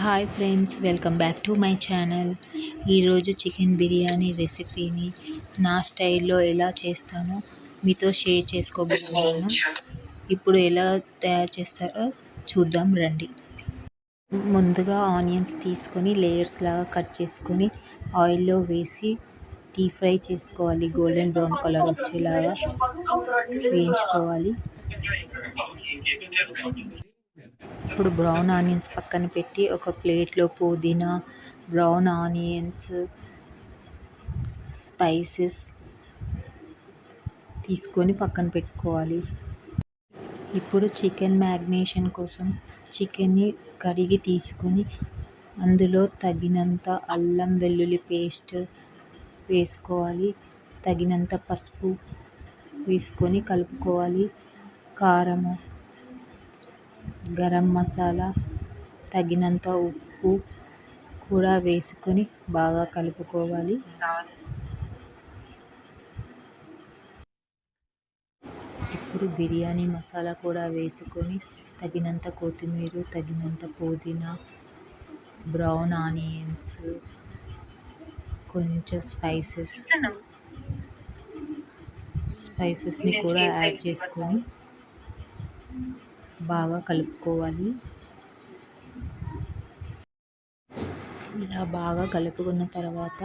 Hi friends, welcome back to my channel. ఈరోజు chicken biryani రెసిపీని నా స్టైల్లో ఎలా చేస్తానో మీతో షేర్ చేసుకోబోతున్నాను. ఇప్పుడు ఎలా తయారు చేస్తారో చూద్దాం రండి. ముందుగా ఆనియన్స్ తీసుకొని లేయర్స్ లాగా కట్ చేసుకొని ఆయిల్లో వేసి డీప్ ఫ్రై చేసుకోవాలి. గోల్డెన్ బ్రౌన్ కలర్ వచ్చేలాగా వేయించుకోవాలి. ఇప్పుడు బ్రౌన్ ఆనియన్స్ పక్కన పెట్టి ఒక ప్లేట్లో పుదీనా, బ్రౌన్ ఆనియన్స్, స్పైసెస్ తీసుకొని పక్కన పెట్టుకోవాలి. ఇప్పుడు చికెన్ మ్యారినేషన్ కోసం చికెన్ని కడిగి తీసుకొని అందులో తగినంత అల్లం వెల్లుల్లి పేస్ట్ వేసుకోవాలి. తగినంత పసుపు వేసుకొని కలుపుకోవాలి. కారము, గరం మసాలా, తగినంత ఉప్పు కూడా వేసుకొని బాగా కలుపుకోవాలి. ఇప్పుడు బిర్యానీ మసాలా కూడా వేసుకొని తగినంత కొత్తిమీర, తగినంత పుదీనా, బ్రౌన్ ఆనియన్స్, కొంచెం స్పైసెస్ని కూడా యాడ్ చేసుకొని బాగా కలుపుకోవాలి. ఇలా బాగా కలుపుకున్న తర్వాత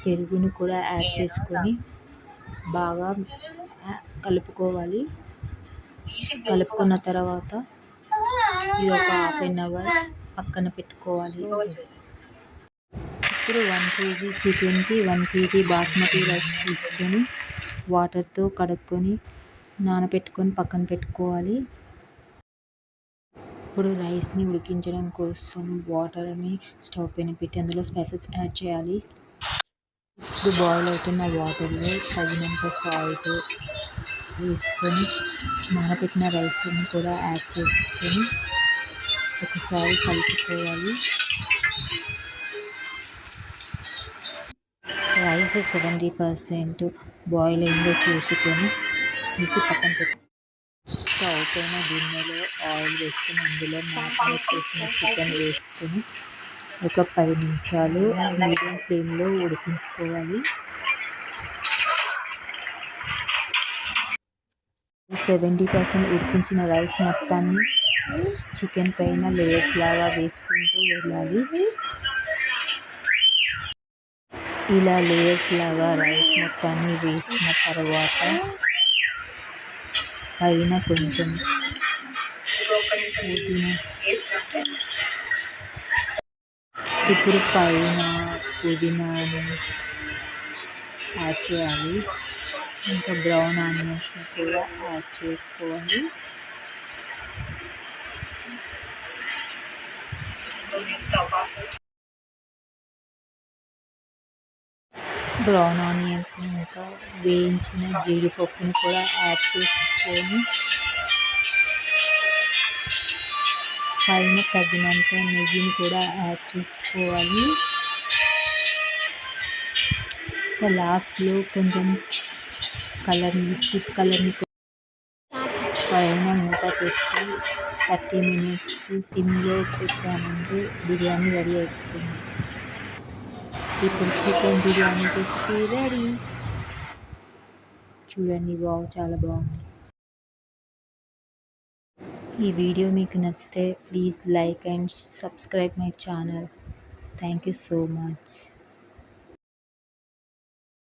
పెరుగుని కూడా యాడ్ చేసుకొని బాగా కలుపుకోవాలి. కలుపుకున్న తర్వాత ఇది ఒక హాఫ్ అన్ అవర్ పక్కన పెట్టుకోవాలి. ఇప్పుడు 1 kg చికెన్కి 1 kg బాస్మతి రైస్ తీసుకొని వాటర్తో కడుక్కొని నానబెట్టుకొని పక్కన పెట్టుకోవాలి. ఇప్పుడు రైస్ని ఉడికించడం కోసం వాటర్ని స్టవ్ పైన పెట్టి అందులో స్పైసెస్ యాడ్ చేయాలి. ఇప్పుడు బాయిల్ అవుతున్న వాటర్లో తగినంత సాల్ట్ వేసుకొని నానబెట్టిన రైస్ని కూడా యాడ్ చేసుకొని ఒకసారి కలుపుకోవాలి. రైస్ 70% బాయిల్ అయిందో చూసుకొని తీసి పక్కన పెట్టి స్టవ్ పైన గిన్నెలో ఆయిల్ వేసుకొని అందులో మ్యారినేట్ చేసిన చికెన్ వేసుకొని ఒక 10 నిమిషాలు మీడియం ఫ్లేమ్లో ఉడికించుకోవాలి. 70% ఉడికించిన రైస్ మొత్తాన్ని చికెన్ పైన లేయర్స్ లాగా వేసుకుంటూ వెళ్ళాలి. ఇలా లేయర్స్ లాగా రైస్ మొత్తాన్ని వేసిన తర్వాత పైన కొంచెం పుదీనా, ఇప్పుడు పైన పుదీనాను యాడ్ చేయాలి. ఇంకా బ్రౌన్ ఆనియన్స్ని కూడా యాడ్ చేసుకోవాలి. బ్రౌన్ ఆనియన్స్ని ఇంకా వేయించిన జీడిపప్పుని కూడా యాడ్ చేసుకొని పైన తగినంత నెయ్యిని కూడా యాడ్ చేసుకోవాలి. ఇంకా లాస్ట్లో కొంచెం ఫుడ్ కలర్ని పైన మూత పెట్టి 30 minutes సిమ్లో పెట్టామంటే బిర్యానీ రెడీ అయిపోతుంది. ఇప్పుడు చికెన్ బిర్యానీ రెసిపీ రెడీ. చూడండి, చాలా బాగుంది. ఈ వీడియో మీకు నచ్చితే please like and subscribe my channel. Thank you so much.